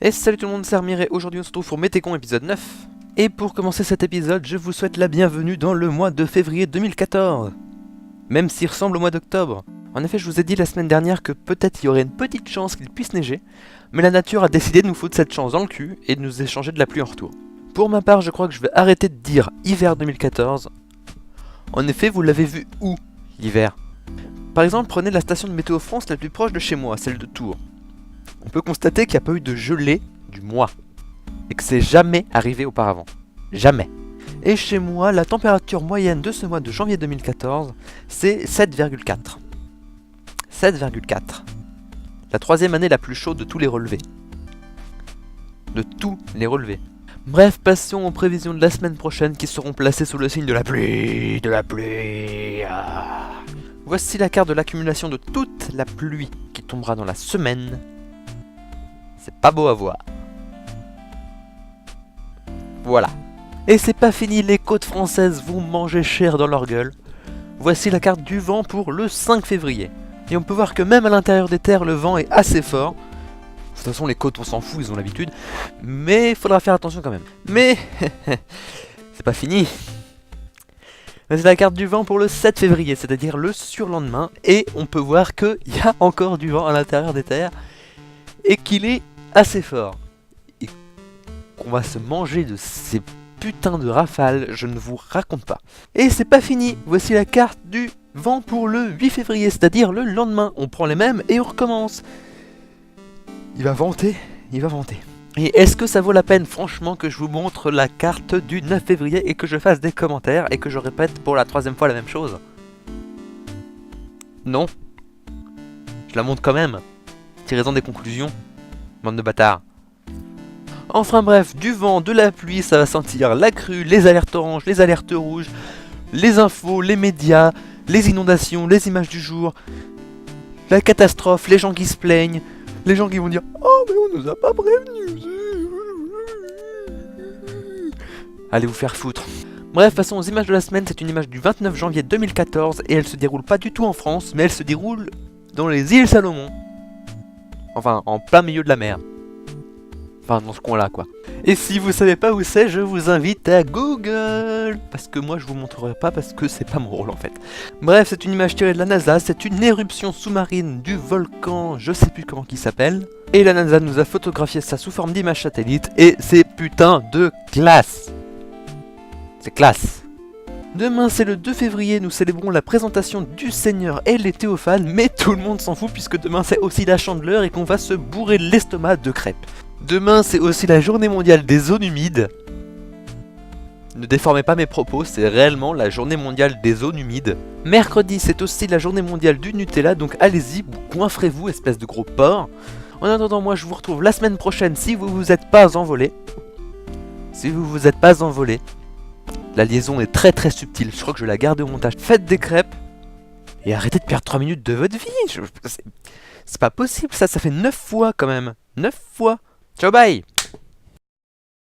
Et salut tout le monde, c'est Armire et aujourd'hui on se retrouve pour Métécon épisode 9. Et pour commencer cet épisode, je vous souhaite la bienvenue dans le mois de février 2014. Même s'il ressemble au mois d'octobre. En effet, je vous ai dit la semaine dernière que peut-être il y aurait une petite chance qu'il puisse neiger, mais la nature a décidé de nous foutre cette chance dans le cul et de nous échanger de la pluie en retour. Pour ma part, je crois que je vais arrêter de dire hiver 2014. En effet, vous l'avez vu où, l'hiver? Par exemple, prenez la station de Météo France la plus proche de chez moi, celle de Tours. On peut constater qu'il n'y a pas eu de gelée du mois. Et que c'est jamais arrivé auparavant. Jamais. Et chez moi, la température moyenne de ce mois de janvier 2014, c'est 7,4. 7,4. La troisième année la plus chaude de tous les relevés. De tous les relevés. Bref, passons aux prévisions de la semaine prochaine qui seront placées sous le signe de la pluie. De la pluie. Voici la carte de l'accumulation de toute la pluie qui tombera dans la semaine. C'est pas beau à voir. Voilà. Et c'est pas fini, les côtes françaises vont manger cher dans leur gueule. Voici la carte du vent pour le 5 février. Et on peut voir que même à l'intérieur des terres, le vent est assez fort. De toute façon, les côtes, on s'en fout, ils ont l'habitude. Mais il faudra faire attention quand même. Mais c'est pas fini. C'est la carte du vent pour le 7 février, c'est-à-dire le surlendemain. Et on peut voir qu'il y a encore du vent à l'intérieur des terres. Et qu'il est assez fort. Et qu'on va se manger de ces putains de rafales, je ne vous raconte pas. Et c'est pas fini, voici la carte du vent pour le 8 février, c'est-à-dire le lendemain. On prend les mêmes et on recommence. Il va vanter, il va vanter. Et est-ce que ça vaut la peine, franchement, que je vous montre la carte du 9 février et que je fasse des commentaires et que je répète pour la troisième fois la même chose? Non. Je la montre quand même. Tirez-en des conclusions, bande de bâtards. Enfin bref, du vent, de la pluie, ça va sentir la crue, les alertes oranges, les alertes rouges, les infos, les médias, les inondations, les images du jour, la catastrophe, les gens qui se plaignent, les gens qui vont dire « Oh mais on nous a pas prévenus !» Allez vous faire foutre. Bref, passons aux images de la semaine, c'est une image du 29 janvier 2014 et elle se déroule pas du tout en France, mais elle se déroule dans les îles Salomon. Enfin, en plein milieu de la mer. Enfin, dans ce coin-là, quoi. Et si vous savez pas où c'est, je vous invite à Google. Parce que moi, je vous montrerai pas parce que c'est pas mon rôle, en fait. Bref, c'est une image tirée de la NASA. C'est une éruption sous-marine du volcan, je sais plus comment il s'appelle. Et la NASA nous a photographié ça sous forme d'image satellite. Et c'est putain de classe. C'est classe. Demain c'est le 2 février, nous célébrons la présentation du Seigneur et les théophanes, mais tout le monde s'en fout puisque demain c'est aussi la Chandeleur et qu'on va se bourrer l'estomac de crêpes. Demain c'est aussi la journée mondiale des zones humides. Ne déformez pas mes propos, c'est réellement la journée mondiale des zones humides. Mercredi c'est aussi la journée mondiale du Nutella, donc allez-y, goinfrez-vous espèce de gros porc. En attendant, moi je vous retrouve la semaine prochaine si vous vous êtes pas envolé. Si vous vous êtes pas envolé. La liaison est très très subtile, je crois que je vais la garder au montage. Faites des crêpes et arrêtez de perdre 3 minutes de votre vie. C'est pas possible ça fait 9 fois quand même. 9 fois. Ciao bye.